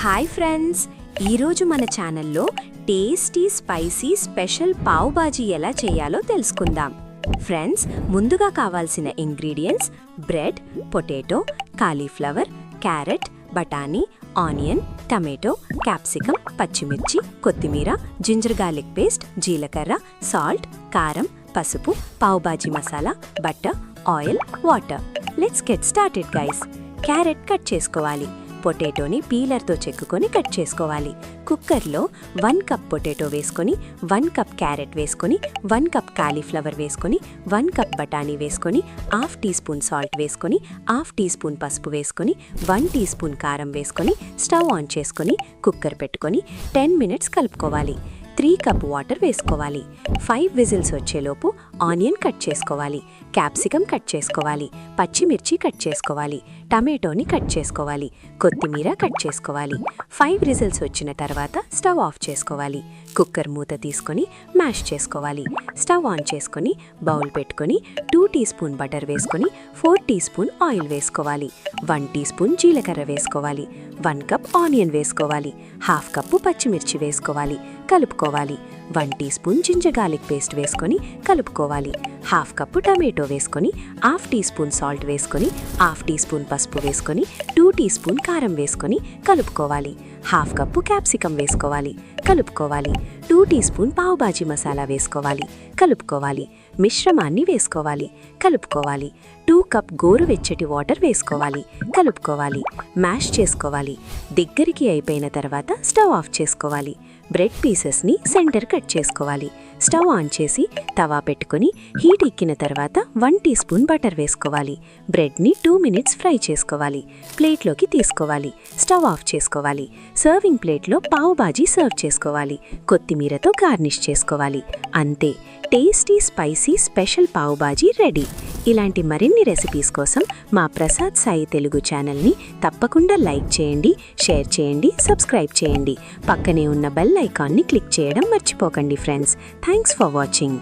Hi friends, ఈరోజు మన ఛానల్లో tasty spicy special pav bhaji ఎలా చేయాలో తెలుసుకుందాం. ఫ్రెండ్స్, ముందుగా కావాల్సిన ingredients bread, potato, cauliflower, carrot, బఠానీ, ఆనియన్, టమాటో, క్యాప్సికమ్, పచ్చిమిర్చి, కొత్తిమీర, జింజర్ గార్లిక్ పేస్ట్, జీలకర్ర, సాల్ట్, కారం, పసుపు, pav bhaji masala, butter, oil, water. Let's get started guys. Carrot cut చేసుకోవాలి. పొటాటోని పీలర్తో చెక్కుకొని కట్ చేసుకోవాలి. కుక్కర్లో 1 కప్ పొటాటో వేసుకొని, 1 కప్ క్యారెట్ వేసుకొని, 1 కప్ కాలీఫ్లవర్ వేసుకొని, 1 కప్ బఠానీ వేసుకొని, హాఫ్ టీ స్పూన్ సాల్ట్ వేసుకొని, హాఫ్ టీ స్పూన్ పసుపు వేసుకొని, 1 టీ స్పూన్ కారం వేసుకొని స్టవ్ ఆన్ చేసుకొని కుక్కర్ పెట్టుకొని 10 మినిట్స్ కలుపుకోవాలి. 3 కప్ వాటర్ వేసుకోవాలి. 5 విజిల్స్ వచ్చేలోపు ఆనియన్ కట్ చేసుకోవాలి, క్యాప్సికమ్ కట్ చేసుకోవాలి, పచ్చిమిర్చి కట్ చేసుకోవాలి, టమాటోని కట్ చేసుకోవాలి, కొత్తిమీర కట్ చేసుకోవాలి. 5 విజిల్స్ వచ్చిన తర్వాత స్టవ్ ఆఫ్ చేసుకోవాలి. కుక్కర్ మూత తీసుకొని మ్యాష్ చేసుకోవాలి. స్టవ్ ఆన్ చేసుకొని బౌల్ పెట్టుకొని 2 టీ స్పూన్ బటర్ వేసుకొని 4 టీ స్పూన్ ఆయిల్ వేసుకోవాలి. 1 టీ స్పూన్ జీలకర్ర వేసుకోవాలి. 1 కప్ ఆనియన్ వేసుకోవాలి. హాఫ్ కప్పు పచ్చిమిర్చి వేసుకోవాలి, కలుపుకోవాలి. 1 teaspoon ginger garlic paste వేసుకొని కలుపుకోవాలి. హాఫ్ కప్పు టమాటో వేసుకొని, హాఫ్ టీ స్పూన్ సాల్ట్ వేసుకొని, హాఫ్ టీ స్పూన్ పసుపు వేసుకొని, 2 టీ స్పూన్ కారం వేసుకొని కలుపుకోవాలి. హాఫ్ కప్పు క్యాప్సికమ్ వేసుకోవాలి, కలుపుకోవాలి. 2 టీ స్పూన్ పావ్ బాజీ మసాలా వేసుకోవాలి, కలుపుకోవాలి. మిశ్రమాన్ని వేసుకోవాలి, కలుపుకోవాలి. 2 కప్ గోరువెచ్చటి వాటర్ వేసుకోవాలి, కలుపుకోవాలి. మ్యాష్ చేసుకోవాలి. దగ్గరికి అయిపోయిన తర్వాత స్టవ్ ఆఫ్ చేసుకోవాలి. బ్రెడ్ పీసెస్ని సెంటర్ కట్ చేసుకోవాలి. స్టవ్ ఆన్ చేసి తవా పెట్టుకొని హీట్ ఎక్కిన తర్వాత 1 టీ స్పూన్ బటర్ వేసుకోవాలి. బ్రెడ్ని 2 మినిట్స్ ఫ్రై చేసుకోవాలి. ప్లేట్లోకి తీసుకోవాలి. స్టవ్ ఆఫ్ చేసుకోవాలి. సర్వింగ్ ప్లేట్లో పావ్ బాజీ సర్వ్ చేసుకోవాలి. కొత్తిమీరతో గార్నిష్ చేసుకోవాలి. అంతే, tasty spicy special pav bhaji ready. ఇలాంటి మరిన్ని రెసిపీస్ కోసం మా ప్రసాద్ సాయి తెలుగు ఛానల్ని తప్పకుండా లైక్ చేయండి, షేర్ చేయండి, సబ్స్క్రైబ్ చేయండి. పక్కనే ఉన్న బెల్ ఐకాన్ని క్లిక్ చేయడం మర్చిపోకండి ఫ్రెండ్స్. Thanks for watching.